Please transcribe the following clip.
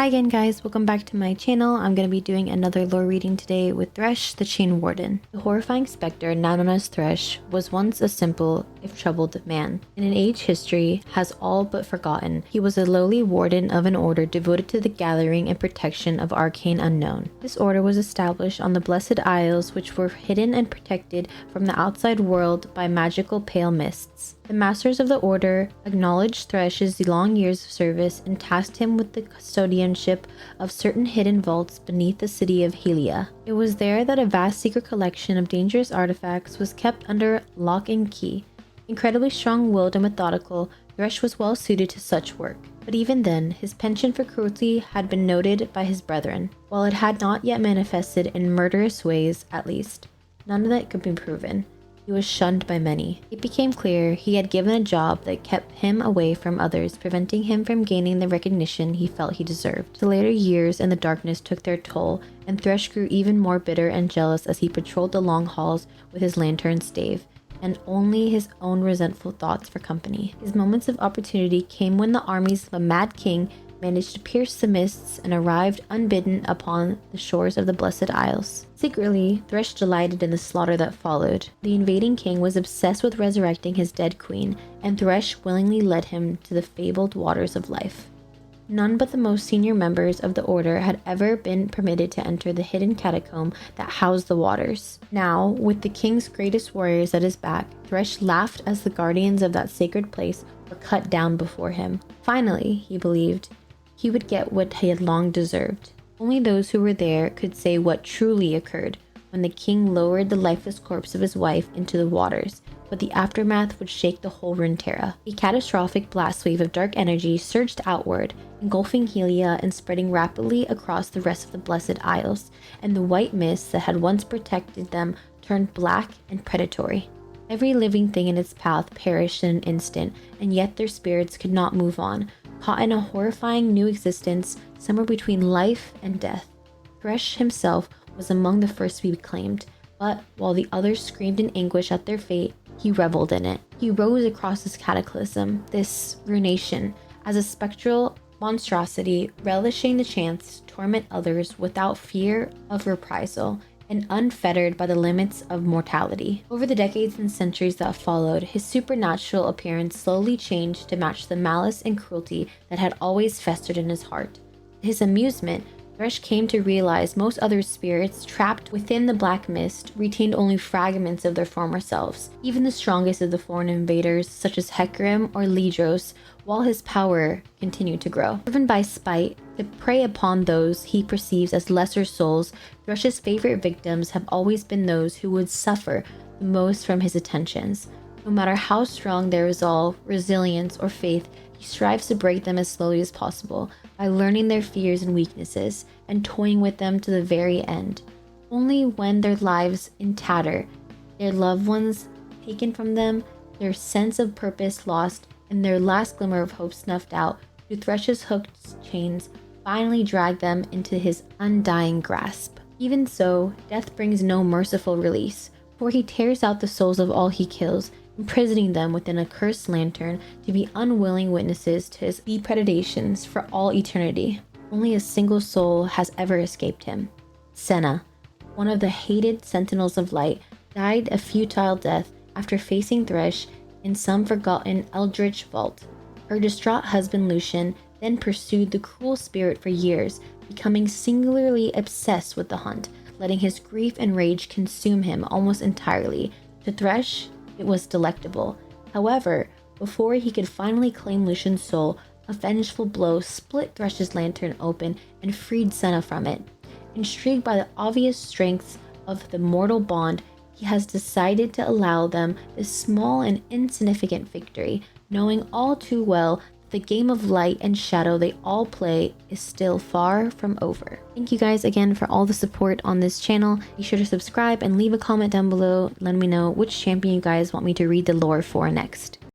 Hi again guys, welcome back to my channel. I'm going to be doing another lore reading today with Thresh, the Chain Warden. The horrifying specter, now known as Thresh, was once a simple, if troubled, man. In an age history has all but forgotten, he was a lowly warden of an order devoted to the gathering and protection of arcane unknown. This order was established on the Blessed Isles, which were hidden and protected from the outside world by magical pale mists. The masters of the order acknowledged Thresh's long years of service and tasked him with the custodianship of certain hidden vaults beneath the city of Helia. It was there that a vast secret collection of dangerous artifacts was kept under lock and key. Incredibly strong-willed and methodical, Thresh was well suited to such work. But even then, his penchant for cruelty had been noted by his brethren. While it had not yet manifested in murderous ways, at least, none of that could be proven. He was shunned by many. It became clear he had given a job that kept him away from others, preventing him from gaining the recognition he felt he deserved. The later years in the darkness took their toll, and Thresh grew even more bitter and jealous as he patrolled the long halls with his lantern stave, and only his own resentful thoughts for company. His moments of opportunity came when the armies of a mad king managed to pierce the mists and arrived unbidden upon the shores of the Blessed Isles. Secretly, Thresh delighted in the slaughter that followed. The invading king was obsessed with resurrecting his dead queen, and Thresh willingly led him to the fabled waters of life. None but the most senior members of the order had ever been permitted to enter the hidden catacomb that housed the waters. Now, with the king's greatest warriors at his back, Thresh laughed as the guardians of that sacred place were cut down before him. Finally, he believed, he would get what he had long deserved. Only those who were there could say what truly occurred when the king lowered the lifeless corpse of his wife into the waters, but the aftermath would shake the whole Runeterra. A catastrophic blast wave of dark energy surged outward, engulfing Helia and spreading rapidly across the rest of the Blessed Isles, and the white mists that had once protected them turned black and predatory. Every living thing in its path perished in an instant, and yet their spirits could not move on, caught in a horrifying new existence somewhere between life and death. Thresh himself was among the first to be claimed, but while the others screamed in anguish at their fate, he reveled in it. He rose across this cataclysm, this ruination, as a spectral monstrosity, relishing the chance to torment others without fear of reprisal, and unfettered by the limits of mortality. Over the decades and centuries that followed, his supernatural appearance slowly changed to match the malice and cruelty that had always festered in his heart. To his amusement, Thresh came to realize most other spirits trapped within the black mist retained only fragments of their former selves. Even the strongest of the foreign invaders, such as Hecarim or Lidros, while his power continued to grow. Driven by spite, to prey upon those he perceives as lesser souls, Thresh's favorite victims have always been those who would suffer the most from his attentions. No matter how strong their resolve, resilience, or faith, he strives to break them as slowly as possible, by learning their fears and weaknesses, and toying with them to the very end. Only when their lives in tatter, their loved ones taken from them, their sense of purpose lost, and their last glimmer of hope snuffed out, do Thresh's hooked chains finally drag them into his undying grasp. Even so, death brings no merciful release, for he tears out the souls of all he kills, imprisoning them within a cursed lantern to be unwilling witnesses to his depredations for all eternity. Only a single soul has ever escaped him. Senna, one of the hated Sentinels of Light, died a futile death after facing Thresh in some forgotten eldritch vault. Her distraught husband Lucian then pursued the cruel spirit for years, becoming singularly obsessed with the hunt, letting his grief and rage consume him almost entirely. To Thresh, it was delectable. However, before he could finally claim Lucian's soul, a vengeful blow split Thresh's lantern open and freed Senna from it. Intrigued by the obvious strengths of the mortal bond, he has decided to allow them this small and insignificant victory, knowing all too well that the game of light and shadow they all play is still far from over. Thank you guys again for all the support on this channel. Be sure to subscribe and leave a comment down below. Let me know which champion you guys want me to read the lore for next.